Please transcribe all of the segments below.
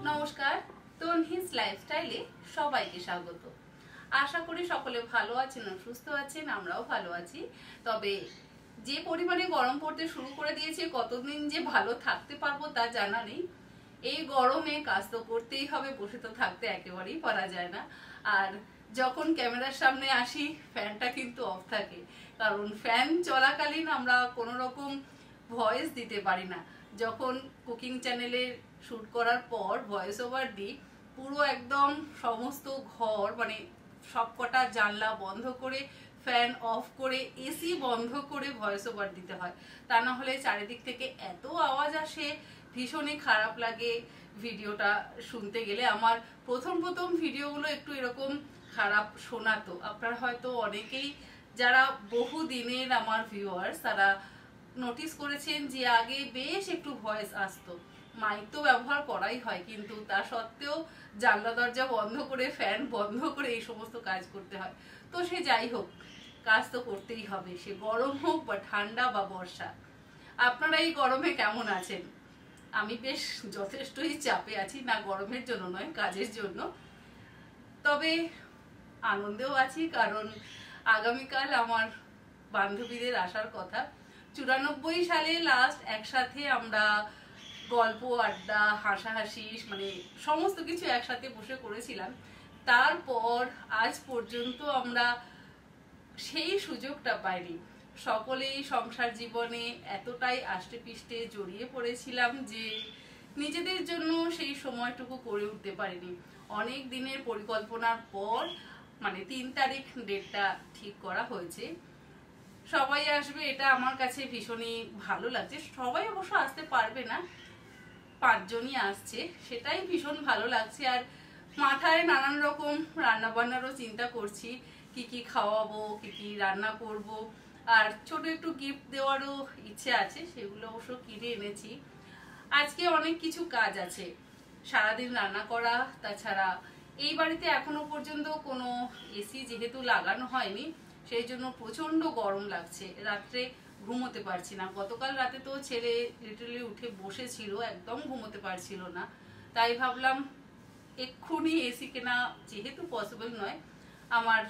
নমস্কার, তনহিস লাইফস্টাইলে সবাইকে স্বাগত। আশা করি সকলে ভালো আছেন, সুস্থ আছেন, আমরাও ভালো আছি। তবে যে পরিমাণে গরম পড়তে শুরু করে দিয়েছে, কতদিন যে ভালো থাকতে পারবো তা জানা নেই। এই গরমে কাজ তো করতেই হবে, বসে তো থাকতে একেবারেই পারা যায় না। আর যখন ক্যামেরার সামনে আসি ফ্যানটা কিন্তু অফ থাকে, কারণ ফ্যান চলাকালীন আমরা কোনো রকম ভয়েস দিতে পারি না। যখন কুকিং চ্যানেলে শ্যুট করার পর ভয়েস ওভার দিই, পুরো একদম সমস্ত ঘর মানে সবকটা জানলা বন্ধ করে, ফ্যান অফ করে, এসি বন্ধ করে ভয়েস ওভার দিতে হয়। তা না হলে চারিদিক থেকে এত আওয়াজ আসে, ভীষণই খারাপ লাগে ভিডিওটা শুনতে গেলে। আমার প্রথম ভিডিওগুলো একটু এরকম খারাপ শোনাতো। আপনারা হয়তো অনেকেই যারা বহু দিনের আমার ভিউয়ার্স, তারা নোটিস করেছেন যে আগে বেশ একটু ভয়েস আসতো। মাইক তো ব্যবহার করাই হয়, কিন্তু তা সত্ত্বেও জানলা দরজা বন্ধ করে, ফ্যান বন্ধ করে এই সমস্ত কাজ করতে হয়। তো সে যাই হোক, কাজ তো করতেই হবে, সে গরম হোক বা ঠান্ডা বা বর্ষা। আপনারা এই গরমে কেমন আছেন? আমি বেশ যথেষ্টই চাপে আছি, না গরমের জন্য নয়, কাজের জন্য। তবে আনন্দেও আছি, কারণ আগামীকাল আমার বান্ধবীদের আসার কথা। 94 সালে লাস্ট একসাথে আমরা গল্প, আড্ডা, হাসাহাসি মানে সমস্ত কিছু একসাথে বসে করেছিলাম। তারপর আজ পর্যন্ত আমরা সেই সুযোগটা পাইনি। সকলেই সংসার জীবনে এতটাই আষ্টে পিষ্টে জড়িয়ে পড়েছিলাম যে নিজেদের জন্য সেই সময়টুকু করে উঠতে পারিনি। অনেক দিনের পরিকল্পনার পর মানে 3 তারিখ ডেটটা ঠিক করা হয়েছে। সবাই আসবে, এটা আমার কাছে ভীষণই ভালো লাগছে। সবাই অবশ্য আসতে পারবে না, 5 জনই আসছে, সেটাই ভীষণ ভালো লাগছে। আর মাথায় নানান রকম রান্না বান্নারও চিন্তা করছি, কি কি খাওয়াবো, কি কি রান্না করব। আর ছোট একটু গিফট দেওয়ারও ইচ্ছে আছে, সেগুলো অবশ্য কিনে এনেছি। আজকে অনেক কিছু কাজ আছে, সারাদিন রান্না করা। তাছাড়া এই বাড়িতে এখনো পর্যন্ত কোনো এসি যেহেতু লাগানো হয়নি, সেই জন্য প্রচন্ড গরম লাগছে। রাত্রে ঘুমোতে পারছি না। গতকাল রাতে তো ছেলে লিটারালি উঠে বসেছিল, একদম ঘুমোতে পারছিল না। তাই ভাবলাম এক্ষুনি এসি কেনা যেহেতু পসিবল নয়, আমার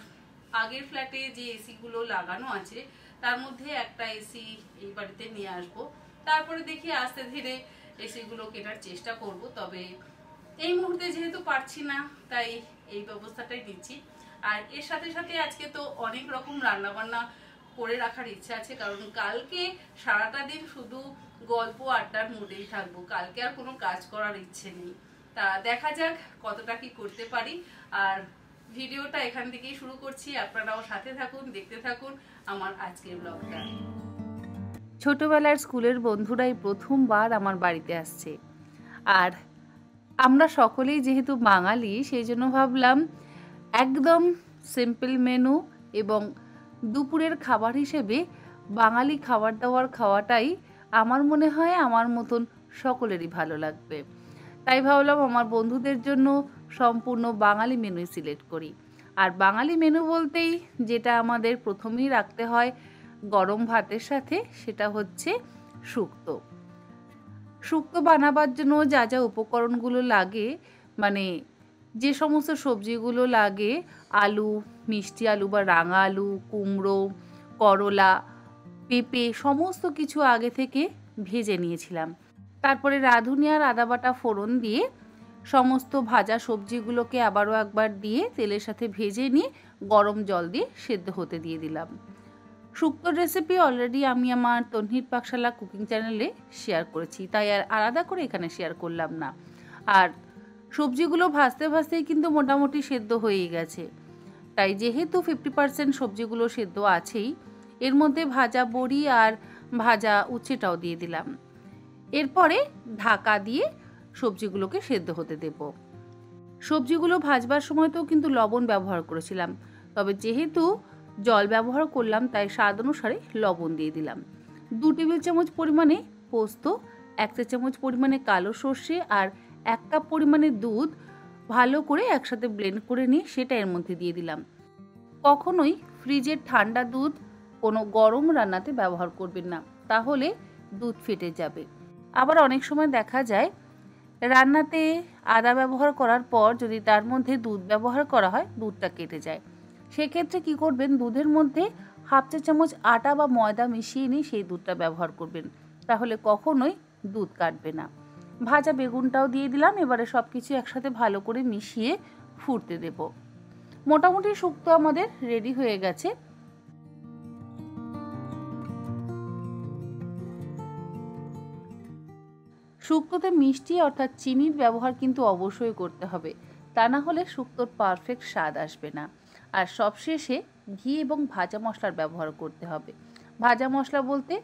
আগের ফ্ল্যাটে যে এসিগুলো লাগানো আছে তার মধ্যে একটা এসি এই বাড়িতে নিয়ে আসবো। তারপরে দেখি আস্তে ধীরে এসিগুলো কেনার চেষ্টা করব। তবে এই মুহূর্তে যেহেতু পারছি না, তাই এই ব্যবস্থাটাই নিচ্ছি। আর এর সাথে সাথে আজকে তো অনেক রকম রান্নাবান্না করে রাখার ইচ্ছা আছে, কারণ কালকে সারাটা দিন শুধু গল্প আড্ডার মুডেই থাকবো। কালকে আর কোনো কাজ করার ইচ্ছে নেই। তা দেখা যাক কতটা কি করতে পারি। আর ভিডিওটা এখান থেকেই শুরু করছি, আপনারাও সাথে থাকুন, দেখতে থাকুন আমার আজকের ব্লগটা। ছোটবেলার স্কুলের বন্ধুরাই প্রথমবার আমার বাড়িতে আসছে। আর আমরা সকলেই যেহেতু বাঙালি, সেই জন্য ভাবলাম একদম সিম্পল মেনু এবং দুপুরের খাবার হিসেবে বাঙালি খাবার দাবার খাওয়াটাই আমার মনে হয় আমার মতন সকলেরই ভালো লাগবে। তাই ভাবলাম আমার বন্ধুদের জন্য সম্পূর্ণ বাঙালি মেনুই সিলেক্ট করি। আর বাঙালি মেনু বলতেই যেটা আমাদের প্রথমেই রাখতে হয় গরম ভাতের সাথে, সেটা হচ্ছে শুক্তো। শুক্তো বানাবার জন্য যা যা উপকরণগুলো লাগে, মানে যে সমস্ত সবজিগুলো লাগে, আলু, মিষ্টি আলু বা রাঙা আলু, কুমড়ো, করলা, পেঁপে, সমস্ত কিছু আগে থেকে ভেজে নিয়েছিলাম। তারপরে রাঁধুনি আর আদা বাটা ফোড়ন দিয়ে সমস্ত ভাজা সবজিগুলোকে আবারও একবার দিয়ে তেলের সাথে ভেজে নিয়ে গরম জল দিয়ে সেদ্ধ হতে দিয়ে দিলাম। শুক্তোর রেসিপি অলরেডি আমি আমার তনহির পাকশালা কুকিং চ্যানেলে শেয়ার করেছি, তাই আর আলাদা করে এখানে শেয়ার করলাম না। আর সবজিগুলো ভাজতে ভাজতেই কিন্তু মোটামুটি সেদ্ধ হয়েই গেছে। তাই যেহেতু 50% সবজিগুলো সেদ্ধ আছেই, এর মধ্যে ভাজা বড়ি আর ভাজা উচ্ছেটাও দিয়ে দিলাম। এরপরে ঢাকা দিয়ে সবজিগুলোকে সেদ্ধ হতে দেব। সবজিগুলো ভাজবার সময়তেও কিন্তু লবণ ব্যবহার করেছিলাম, তবে যেহেতু জল ব্যবহার করলাম তাই স্বাদ অনুসারে লবণ দিয়ে দিলাম। 2 টেবিল চামচ পরিমাণে পোস্ত, 1 চা চামচ পরিমাণে কালো সর্ষে আর 1 কাপ পরিমাণে দুধ ভালো করে একসাথে ব্লেন্ড করে নিয়ে সেটা এর মধ্যে দিয়ে দিলাম। কখনোই ফ্রিজের ঠান্ডা দুধ কোনো গরম রান্নাতে ব্যবহার করবেন না, তাহলে দুধ ফেটে যাবে। আবার অনেক সময় দেখা যায় রান্নাতে আদা ব্যবহার করার পর যদি তার মধ্যে দুধ ব্যবহার করা হয় দুধটা কেটে যায়। সেক্ষেত্রে কি করবেন, দুধের মধ্যে হাফ চা চামচ আটা বা ময়দা মিশিয়ে নিয়ে সেই দুধটা ব্যবহার করবেন, তাহলে কখনোই দুধ কাটবে না। ভাজা বেগুনটাও দিয়ে দিলাম। এবারে সব কিছু একসাথে ভালো করে মিশিয়ে ফুটতে দেব। মোটামুটি শুক্তো আমাদের রেডি হয়ে গেছে। শুক্তোতে মিষ্টি অর্থাৎ চিনির ব্যবহার কিন্তু অবশ্যই করতে হবে, তা না হলে শুক্তোর পারফেক্ট স্বাদ আসবে না। আর সবশেষে ঘি এবং ভাজা মশলার ব্যবহার করতে হবে। ভাজা মশলা বলতে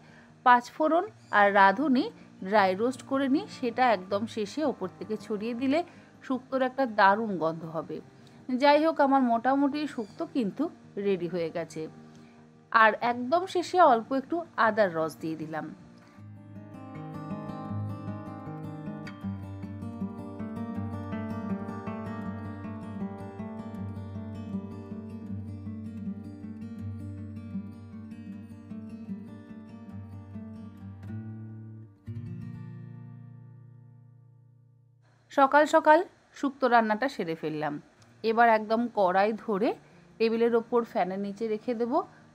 পাঁচফোড়ন আর রাঁধুনি ড্রাই রোস্ট করে নিই, সেটা একদম শেষে ওপর থেকে ছড়িয়ে দিলে শুক্তোর একটা দারুণ গন্ধ হবে। যাই হোক, আমার মোটামুটি শুক্তো কিন্তু রেডি হয়ে গেছে। আর একদম শেষে অল্প একটু আদার রস দিয়ে দিলাম। সকাল সকাল শুক্তো রান্নাটা সেরে ফেললাম। এবার একদম কড়াই ধরে টেবিলের ওপর ফ্যানের নিচে রেখে দেব।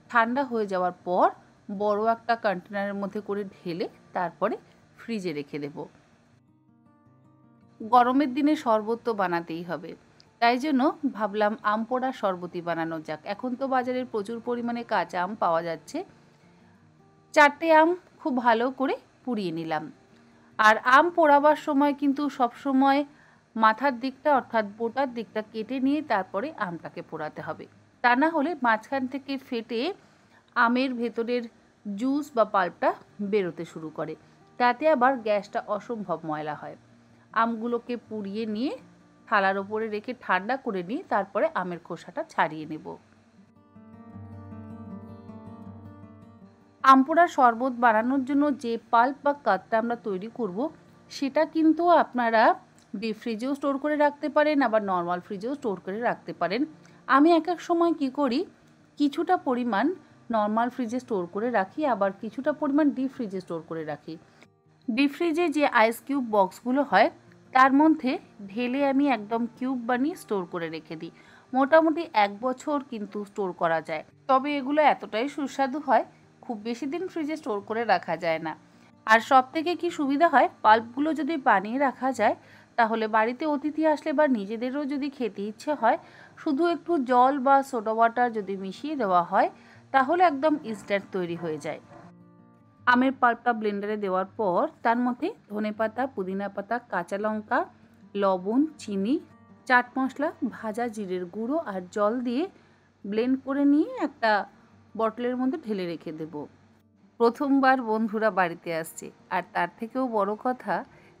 ঠান্ডা হয়ে যাওয়ার পর বড় একটা কন্টেনারের মধ্যে করে ঢেলে তারপরে ফ্রিজে রেখে দেব। গরমের দিনে শরবত তো বানাতেই হবে, তাই জন্য ভাবলাম আম পোড়ার শরবতই বানানো যাক। এখন তো বাজারে প্রচুর পরিমাণে কাঁচা আম পাওয়া যাচ্ছে। 4টে আম খুব ভালো করে পুড়িয়ে নিলাম। আর আম পোড়াবার সময় কিন্তু সবসময় মাথার দিকটা অর্থাৎ বোটার দিকটা কেটে নিয়ে তারপরে আমটাকে পোড়াতে হবে, তা না হলে মাঝখান থেকে ফেটে আমের ভেতরের জুস বা পাল্পটা বেরোতে শুরু করে, তাতে আবার গ্যাসটা অসম্ভব ময়লা হয়। আমগুলোকে পুড়িয়ে নিয়ে থালার ওপরে রেখে ঠান্ডা করে নিয়ে তারপরে আমের খোসাটা ছাড়িয়ে নেব। আম পোড়ার শরবত বানানোর জন্য যে পাল্প বা কাতটা আমরা তৈরি করব, সেটা কিন্তু আপনারা ডিপ ফ্রিজেও স্টোর করে রাখতে পারেন, আবার নর্মাল ফ্রিজেও স্টোর করে রাখতে পারেন। আমি এক এক সময় কি করি, কিছুটা পরিমাণ নর্মাল ফ্রিজে স্টোর করে রাখি, আবার কিছুটা পরিমাণ ডিপ ফ্রিজে স্টোর করে রাখি। ডিপ ফ্রিজে যে আইস কিউব বক্সগুলো হয় তার মধ্যে ঢেলে আমি একদম কিউব বানিয়ে স্টোর করে রেখে দিই। মোটামুটি 1 বছর কিন্তু স্টোর করা যায়। তবে এগুলো এতটাই সুস্বাদু হয়, খুব বেশি দিন ফ্রিজে স্টোর করে রাখা যায় না। আর সবথেকে কি সুবিধা হয়, পাল্পগুলো যদি বানিয়ে রাখা যায় তাহলে বাড়িতে অতিথি আসলে বা নিজেদেরও যদি খেতে ইচ্ছে হয়, শুধু একটু জল বা সোডা ওয়াটার যদি মিশিয়ে দেওয়া হয় তাহলে একদম ইনস্ট্যান্ট তৈরি হয়ে যায়। আমের পাল্পটা ব্লেন্ডারে দেওয়ার পর তার মধ্যে ধনেপাতা, পুদিনা পাতা, কাঁচা লঙ্কা, লবণ, চিনি, চাট মশলা, ভাজা জিরের গুঁড়ো আর জল দিয়ে ব্লেন্ড করে নিয়ে একটা বটলের মধ্যে ঢেলে রেখে দেব। প্রথমবার বন্ধুরা বাড়িতে আসছে, আর তার থেকেও বড় কথা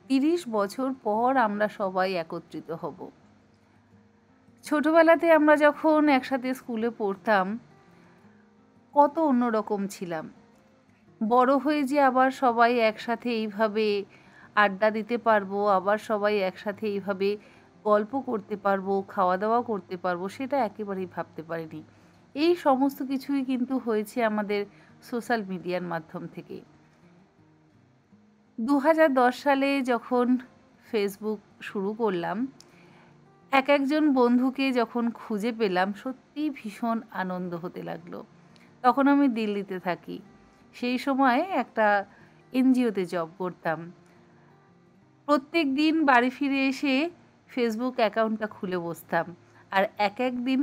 30 বছর পর আমরা সবাই একত্রিত হব। ছোটবেলাতে আমরা যখন একসাথে স্কুলে পড়তাম কত অন্যরকম ছিলাম। বড় হয়ে যে আবার সবাই একসাথে এইভাবে আড্ডা দিতে পারবো, আবার সবাই একসাথে এইভাবে গল্প করতে পারবো, খাওয়া দাওয়া করতে পারবো, সেটা একেবারেই ভাবতে পারিনি। এই সমস্ত কিছুই কিন্তু হয়েছে আমাদের সোশ্যাল মিডিয়ার মাধ্যম থেকে। 2010 সালে যখন ফেসবুক শুরু করলাম, একজন বন্ধুকে যখন খুঁজে পেলাম সত্যিই ভীষণ আনন্দ হতে লাগলো। তখন আমি দিল্লিতে থাকি। সেই সময় একটা এনজিওতে জব করতাম। প্রত্যেক দিন বাড়ি ফিরে এসে ফেসবুক অ্যাকাউন্টটা খুলে বসতাম, আর এক দিন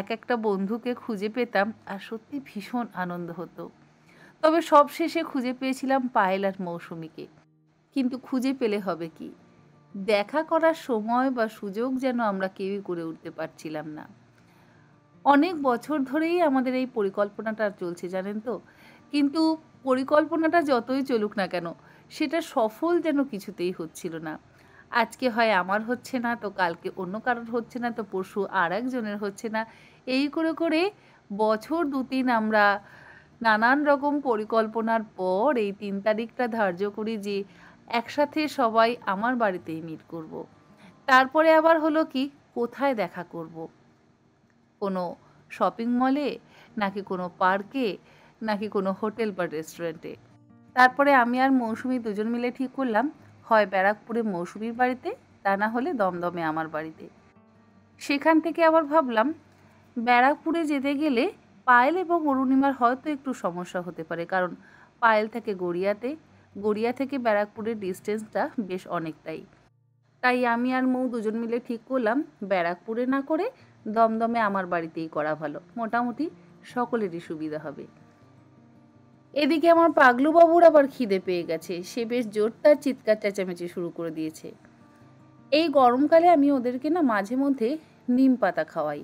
একটা বন্ধুকে খুঁজে পেতাম, আর সত্যি ভীষণ আনন্দ হতো। তবে সবশেষে খুঁজে পেয়েছিলাম পায়েল আর মৌসুমীকে। কিন্তু খুঁজে পেলে হবে কি, দেখা করার সময় বা সুযোগ যেন আমরা কেউই করে উঠতে পারছিলাম না। অনেক বছর ধরেই আমাদের এই পরিকল্পনাটা চলছে, জানেন তো। কিন্তু পরিকল্পনাটা যতই চলুক না কেন, সেটা সফল যেন কিছুতেই হচ্ছিল না। আজকে হয় আমার হচ্ছে না, তো কালকে অন্য কারোর হচ্ছে না, তো পরশু আর একজনের হচ্ছে না। এই করে করে বছর 2-3 আমরা নানান রকম পরিকল্পনার পর এই 3 তারিখটা ধার্য করি যে একসাথে সবাই আমার বাড়িতেই মিট করব। তারপরে আবার হলো কি, কোথায় দেখা করব? কোনো শপিং মলে, নাকি কোনো পার্কে, নাকি কোনো হোটেল বা রেস্টুরেন্টে। তারপরে আমি আর মৌসুমি দুজন মিলে ঠিক করলাম, হয় ব্যারাকপুরে মৌসুমির বাড়িতে, তা না হলে দমদমে আমার বাড়িতে। সেখান থেকে আবার ভাবলাম ব্যারাকপুরে যেতে গেলে পায়েল এবং অরুণিমার হয়তো একটু সমস্যা হতে পারে, কারণ পায়েল থেকে গড়িয়াতে, গড়িয়া থেকে ব্যারাকপুরের ডিস্টেন্সটা বেশ অনেকটাই। তাই আমি আর মৌ দুজন মিলে ঠিক করলাম ব্যারাকপুরে না করে দমদমে আমার বাড়িতেই করা ভালো, মোটামুটি সকলেরই সুবিধা হবে। এদিকে আমার পাগলু বাবুর আবার খিদে পেয়ে গেছে, সে বেশ জোরদার চিৎকার চেঁচামেচি শুরু করে দিয়েছে। এই গরমকালে আমি ওদেরকে না মাঝে মধ্যে নিম পাতা খাওয়াই,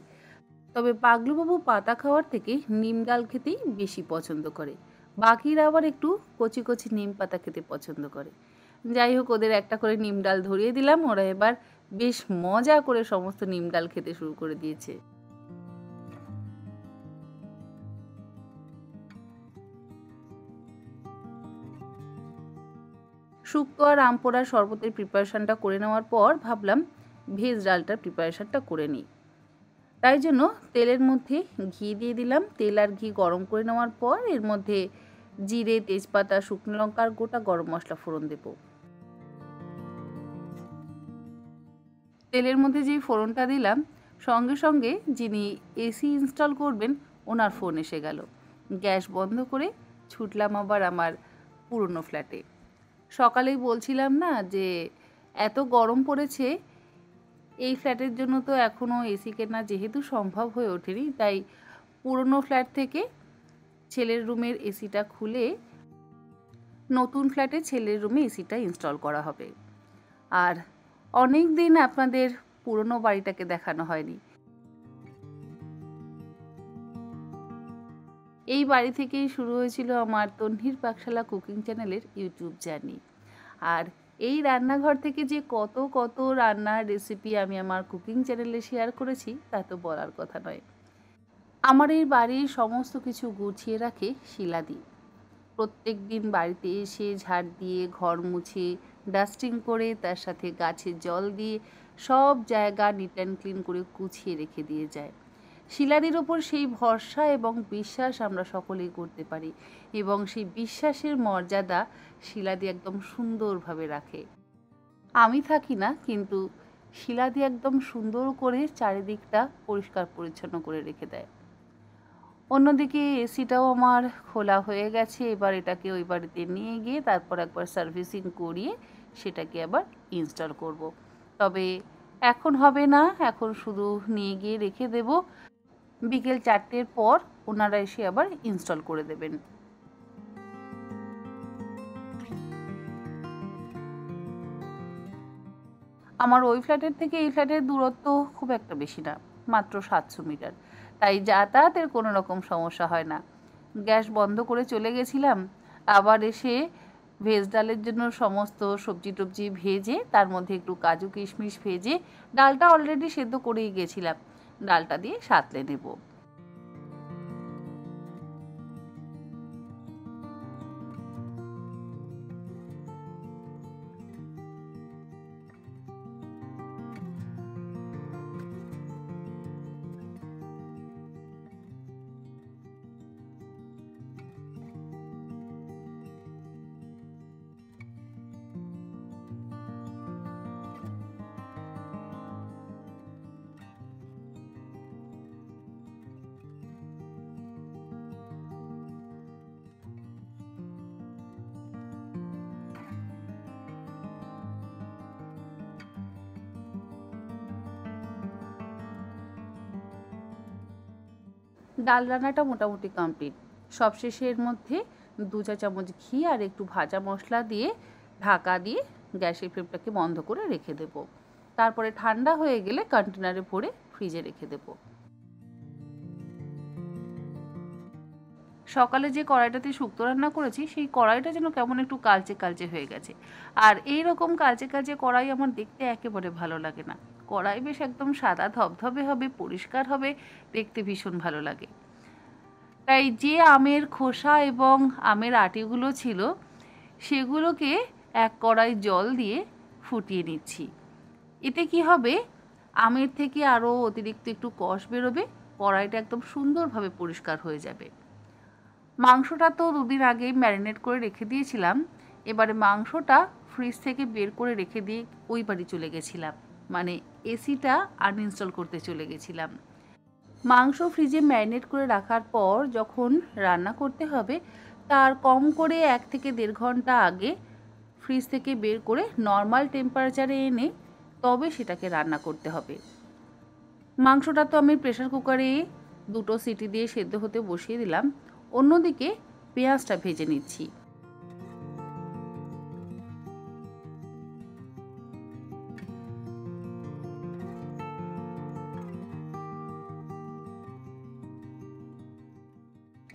তবে পাগলুবাবু পাতা খাওয়ার থেকে নিম ডাল খেতেই বেশি পছন্দ করে, বাকিরা আবার একটু কচি কচি নিম পাতা খেতে পছন্দ করে। যাই হোক, ওদের একটা করে নিম ডাল ধরিয়ে দিলাম, ওরা এবার বেশ মজা করে সমস্ত নিম ডাল খেতে শুরু করে দিয়েছে। শুক্তো আর আম পোড়ার শরবতের প্রিপারেশানটা করে নেওয়ার পর ভাবলাম ভেজ ডালটার প্রিপারেশানটা করে নিই। তাই জন্য তেলের মধ্যে ঘি দিয়ে দিলাম। তেল আর ঘি গরম করে নেওয়ার পর এর মধ্যে জিরে, তেজপাতা, শুকনো লঙ্কা আর গোটা গরম মশলা ফোড়ন দেব। তেলের মধ্যে যেই ফোড়নটা দিলাম, সঙ্গে সঙ্গে যিনি এসি ইনস্টল করবেন ওনার ফোন এসে গেল। গ্যাস বন্ধ করে ছুটলাম আবার আমার পুরনো ফ্ল্যাটে। সকালেই বলছিলাম না যে এত গরম পড়েছে, এই ফ্ল্যাটের জন্য তো এখনও এসি কেনা যেহেতু সম্ভব হয়ে ওঠেনি, তাই পুরনো ফ্ল্যাট থেকে ছেলের রুমের এসিটা খুলে নতুন ফ্ল্যাটে ছেলের রুমে এসিটা ইনস্টল করা হবে। আর অনেক দিন আপনাদের পুরনো বাড়িটাকে দেখানো হয়নি। এই বাড়ি থেকেই শুরু হয়েছিল আমার তন্হির পাকশালা কুকিং চ্যানেলের ইউটিউব জার্নি। আর এই রান্নাঘর থেকে যে কত কত রান্নার রেসিপি আমি আমার কুকিং চ্যানেলে শেয়ার করেছি তা তো বলার কথা নয়। আমার এই বাড়ির সমস্ত কিছু গুছিয়ে রাখে শিলাদি। প্রত্যেক দিন বাড়িতে এসে ঝাড় দিয়ে, ঘর মুছে, ডাস্টিং করে, তার সাথে গাছে জল দিয়ে সব জায়গা নিট অ্যান্ড ক্লিন করে গুছিয়ে রেখে দিয়ে যায়। শিলাদির ওপর সেই ভরসা এবং বিশ্বাস আমরা সকলেই করতে পারি, এবং সেই বিশ্বাসের মর্যাদা শিলাদি একদম সুন্দরভাবে রাখে। আমি থাকি না, কিন্তু শিলাদি একদম সুন্দর করে চারিদিকটা পরিষ্কার পরিচ্ছন্ন করে রেখে দেয়। অন্যদিকে এসিটাও আমার খোলা হয়ে গেছে, এবার এটাকে ওই বাড়িতে নিয়ে গিয়ে তারপর একবার সার্ভিসিং করিয়ে সেটাকে আবার ইনস্টল করব। তবে এখন হবে না, এখন শুধু নিয়ে গিয়ে রেখে দেব, বিকেল 4টের পর ওনারা এসে আবার ইনস্টল করে দেবেন। আমার ওই ফ্ল্যাটের থেকে এই ফ্ল্যাটের দূরত্ব খুব একটা বেশি না, মাত্র 700 মিটার, তাই যাতায়াতের কোনো রকম সমস্যা হয় না। গ্যাস বন্ধ করে চলে গেছিলাম, আবার এসে ভেজ ডালের জন্য সমস্ত সবজি টবজি ভেজে তার মধ্যে একটু কাজু কিশমিশ ভেজে, ডালটা অলরেডি সেদ্ধ করেই গেছিলাম, ডালটা দিয়ে সাঁতলে নেব। ডাল রান্নাটা মোটামুটি কমপ্লিট। সবশেষে এর মধ্যে 2 চা চামচ ঘি আর একটু ভাজা মশলা দিয়ে ঢাকা দিয়ে গ্যাসের ফ্লেমটাকে বন্ধ করে রেখে দেব। তারপরে ঠান্ডা হয়ে গেলে কন্টেনারে ভরে ফ্রিজে রেখে দেব। সকালে যে কড়াইটাতে শুক্তো রান্না করেছি সেই কড়াইটা যেন কেমন একটু কালচে কালচে হয়ে গেছে, আর এই রকম কালচে কালচে কড়াই আমার দেখতে একেবারে ভালো লাগে না। কড়াই বেশ একদম সাদা ধবধবে হবে, পরিষ্কার হবে, দেখতে ভীষণ ভালো লাগে। তাই যে আমের খোসা এবং আমের আটিগুলো ছিল সেগুলোকে এক কড়াই জল দিয়ে ফুটিয়ে নিচ্ছি। এতে কি হবে, আমের থেকে আরও অতিরিক্ত একটু কষ বেরোবে, কড়াইটা একদম সুন্দরভাবে পরিষ্কার হয়ে যাবে। মাংসটা তো 2 দিন আগেই ম্যারিনেট করে রেখে দিয়েছিলাম, এবারে মাংসটা ফ্রিজ থেকে বের করে রেখে দিয়ে ওই বাড়ি চলে গেছিলাম, মানে এসিটা আনইনস্টল করতে চলে গেছিলাম। মাংস ফ্রিজে ম্যারিনেট করে রাখার পর যখন রান্না করতে হবে তার কম করে 1 থেকে 1.5 ঘন্টা আগে ফ্রিজ থেকে বের করে নর্মাল টেম্পারেচারে এনে তবে সেটাকে রান্না করতে হবে। মাংসটা তো আমি প্রেসার কুকারে 2টো সিটি দিয়ে সেদ্ধ হতে বসিয়ে দিলাম। অন্যদিকে পেঁয়াজটা ভেজে নিচ্ছি।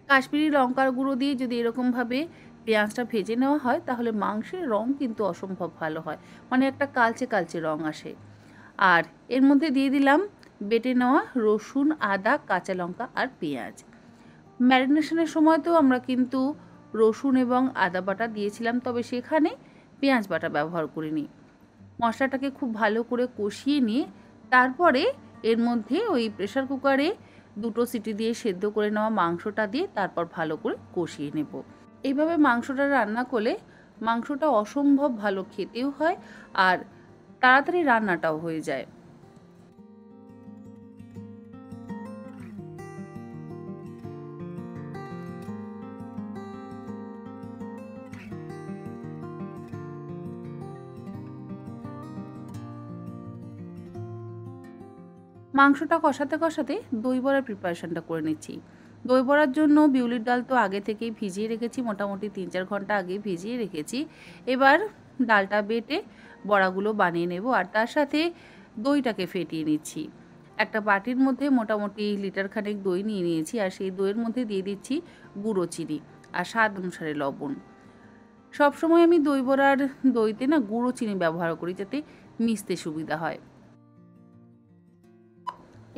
কাশ্মীরি লঙ্কার গুঁড়ো দিয়ে যদি এরকমভাবে পেঁয়াজটা ভেজে নেওয়া হয় তাহলে মাংসের রং কিন্তু অসম্ভব ভালো হয়, মানে একটা কালচে কালচে রং আসে। আর এর মধ্যে দিয়ে দিলাম বেটে নেওয়া রসুন, আদা, কাঁচা লঙ্কা আর পেঁয়াজ। ম্যারিনেশনের সময় তো আমরা কিন্তু রসুন এবং আদা বাটা দিয়েছিলাম, তবে সেখানে পেঁয়াজ বাটা ব্যবহার করিনি। মশলাটাকে খুব ভালো করে কষিয়ে নিয়ে তারপরে এর মধ্যে ওই প্রেসার কুকারে 2টো সিটি দিয়ে সেদ্ধ করে নেওয়া মাংসটা দিয়ে তারপর ভালো করে কষিয়ে নেব। এইভাবে মাংসটা রান্না করলে মাংসটা অসম্ভব ভালো খেতেও হয় আর তাড়াতাড়ি রান্নাটাও হয়ে যায়। মাংসটা কষাতে কষাতে দই বড়ার প্রিপারেশনটা করে নিচ্ছি। দই বড়ার জন্য বিউলির ডাল তো আগে থেকেই ভিজিয়ে রেখেছি, মোটামুটি 3-4 ঘন্টা আগে ভিজিয়ে রেখেছি। এবার ডালটা বেটে বড়াগুলো বানিয়ে নেব আর তার সাথে দইটাকে ফেটিয়ে নিচ্ছি। একটা বাটির মধ্যে মোটামুটি লিটার খানেক দই নিয়ে নিয়েছি আর সেই দইয়ের মধ্যে দিয়ে দিচ্ছি গুঁড়ো চিনি আর স্বাদ অনুসারে লবণ। সবসময় আমি দই বড়ার দইতে না গুঁড়ো চিনি ব্যবহার করি যাতে মিশতে সুবিধা হয়।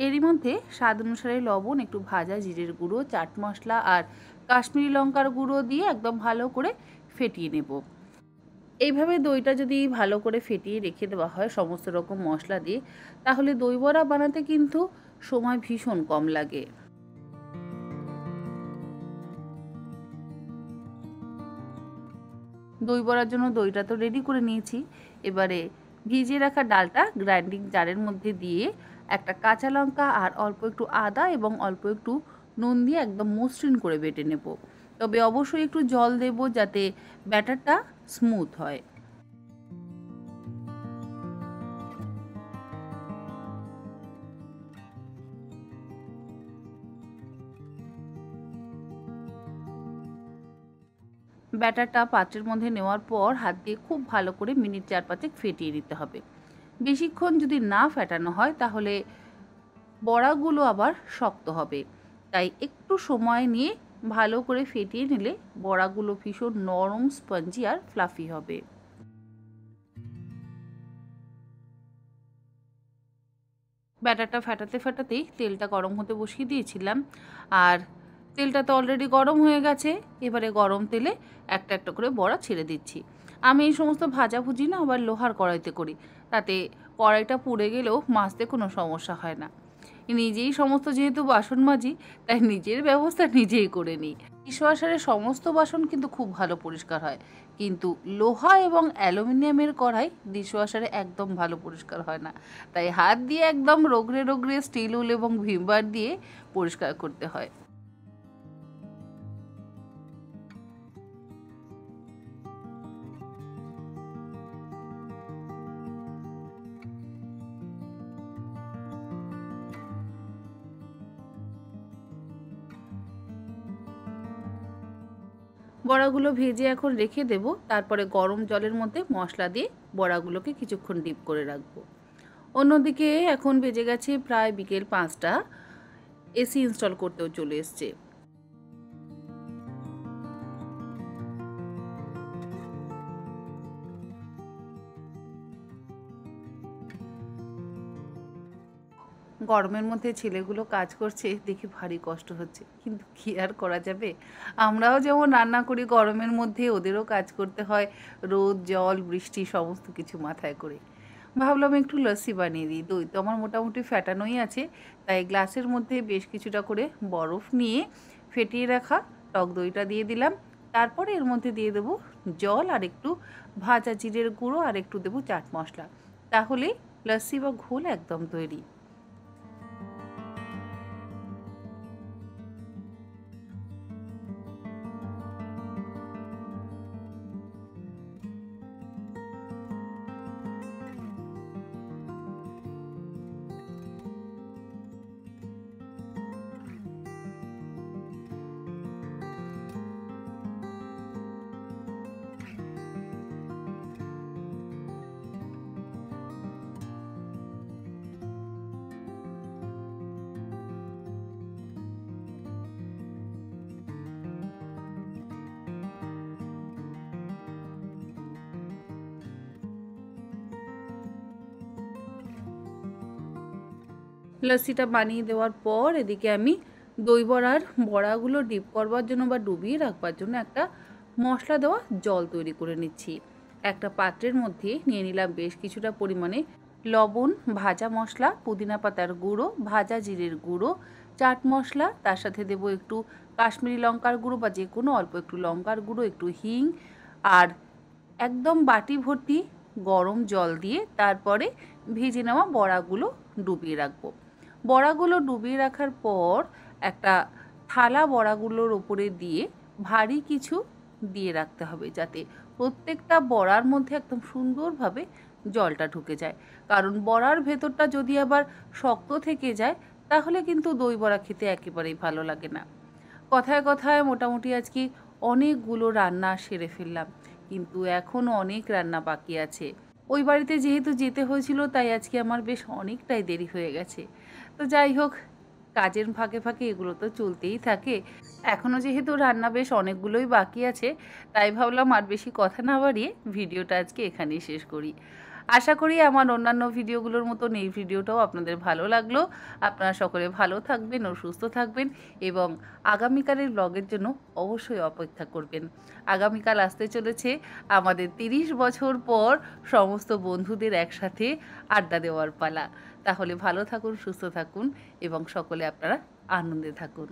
এরই মধ্যে স্বাদ অনুসারে লবণ, একটু ভাজা জিরের গুঁড়ো, চাট মশলা আর কাশ্মীরি লঙ্কার গুঁড়ো দিয়ে একদম ভালো করে ফেটিয়ে নেব। এইভাবে দইটা যদি ভালো করে ফেটিয়ে রেখে দেওয়া হয় সমস্ত রকম মশলা দিয়ে, তাহলে দই বড়া বানাতে কিন্তু সময় ভীষণ কম লাগে। দই বড়ার জন্য দইটা তো রেডি করে নিয়েছি। এবারে ভিজিয়ে রাখা ডালটা গ্রাইন্ডিং জারের মধ্যে দিয়ে একটা কাঁচা লঙ্কা আর অল্প একটু আদা এবং অল্প একটু নুন দিয়ে একদম মসৃণ করে বেটে নেব। তবে অবশ্যই একটু জল দেব যাতে ব্যাটারটা স্মুথ হয়। ব্যাটারটা পাত্রের মধ্যে নেওয়ার পর হাত দিয়ে খুব ভালো করে মিনিট 4-5 ফেটিয়ে নিতে হবে। বেশিক্ষণ যদি না ফেটানো হয় তাহলে বড়াগুলো আবার শক্ত হবে, তাই একটু সময় নিয়ে ভালো করে ফেটিয়ে নিলে বড়াগুলো ভীষণ নরম, স্পঞ্জি আর ফ্লাফি হবে। ব্যাটারটা ফেটাতে ফেটাতেই তেলটা গরম হতে বসিয়ে দিয়েছিলাম আর তেলটা তো অলরেডি গরম হয়ে গেছে। এবারে গরম তেলে একটা একটা করে বড়া ছেড়ে দিচ্ছি। আমি এই সমস্ত ভাজাভুজি না আবার লোহার কড়াইতে করি, তাতে কড়াইটা পুড়ে গেলেও মাজতে কোনো সমস্যা হয় না। নিজেই সমস্ত যেহেতু বাসন মাজি তাই নিজের ব্যবস্থা নিজেই করে নিই। ডিশওয়াশারের সমস্ত বাসন কিন্তু খুব ভালো পরিষ্কার হয়, কিন্তু লোহা এবং অ্যালুমিনিয়ামের কড়াই ডিশওয়াশারে একদম ভালো পরিষ্কার হয় না, তাই হাত দিয়ে একদম রগড়ে রগড়ে স্টিল উল এবং ভিম বার দিয়ে পরিষ্কার করতে হয়। বড়াগুলো ভেজে এখন রেখে দেব, তারপরে গরম জলের মধ্যে মশলা দিয়ে বড়াগুলোকে কিছুক্ষণ ডিপ করে রাখবো। অন্যদিকে এখন বেজে গেছে প্রায় বিকেল 5টা, এসি ইনস্টল করতেও চলে এসছে। গরমের মধ্যে ছেলেগুলো কাজ করছে দেখে ভারী কষ্ট হচ্ছে, কিন্তু কি আর করা যাবে। আমরাও যেমন রান্না করি গরমের মধ্যে, ওদেরও কাজ করতে হয় রোদ, জল, বৃষ্টি সমস্ত কিছু মাথায় করে। ভাবলাম একটু লস্যি বানিয়ে দিই। দই তো আমার মোটামুটি ফ্যাটানোই আছে, তাই গ্লাসের মধ্যে বেশ কিছুটা করে বরফ নিয়ে ফেটিয়ে রাখা টক দইটা দিয়ে দিলাম। তারপরে এর মধ্যে দিয়ে দেবো জল আর একটু ভাজা জিরের গুঁড়ো আর একটু দেবো চাট মশলা। তাহলেই লস্যি বা ঘোল একদম তৈরি। লস্যিটা বানিয়ে দেওয়ার পর এদিকে আমি দই বড়ার বড়াগুলো ডিপ করবার জন্য বা ডুবিয়ে রাখবার জন্য একটা মশলা দেওয়া জল তৈরি করে নিচ্ছি। একটা পাত্রের মধ্যে নিয়ে নিলাম বেশ কিছুটা পরিমাণে লবণ, ভাজা মশলা, পুদিনা পাতার গুঁড়ো, ভাজা জিরের গুঁড়ো, চাট মশলা, তার সাথে দেবো একটু কাশ্মীরি লঙ্কার গুঁড়ো বা যে কোনো অল্প একটু লঙ্কার গুঁড়ো, একটু হিং আর একদম বাটি ভর্তি গরম জল দিয়ে তারপরে ভেজে নেওয়া বড়াগুলো ডুবিয়ে রাখবো। বড়াগুলো ডুবিয়ে রাখার পর একটা থালা বড়াগুলোর ওপরে দিয়ে ভারী কিছু দিয়ে রাখতে হবে, যাতে প্রত্যেকটা বড়ার মধ্যে একদম সুন্দরভাবে জলটা ঢুকে যায়। কারণ বড়ার ভেতরটা যদি আবার শক্ত থেকে যায় তাহলে কিন্তু দই বড়া খেতে একেবারেই ভালো লাগে না। কথায় কথায় মোটামুটি আজকে অনেকগুলো রান্না সেরে ফেললাম, কিন্তু এখনও অনেক রান্না বাকি আছে। ওই বাড়িতে যেহেতু যেতে হয়েছিল তাই আজকে আমার বেশ অনেকটাই দেরি হয়ে গেছে। তো যাই হোক, কাজের ফাঁকে ফাঁকে এগুলো তো চলতেই থাকে। এখনও যেহেতু রান্না বেশ অনেকগুলোই বাকি আছে, তাই ভাবলাম আর বেশি কথা না বাড়িয়ে ভিডিওটা আজকে এখানেই শেষ করি। আশা করি আমার অন্যান্য ভিডিওগুলোর মতন এই ভিডিওটাও আপনাদের ভালো লাগলো। আপনারা সকলে ভালো থাকবেন ও সুস্থ থাকবেন এবং আগামীকালের ব্লগের জন্য অবশ্যই অপেক্ষা করবেন। আগামীকাল আসতে চলেছে আমাদের 30 বছর পর সমস্ত বন্ধুদের একসাথে আড্ডা দেওয়ার পালা। তাহলে ভালো থাকুন, সুস্থ থাকুন এবং সকলে আপনারা আনন্দে থাকুন।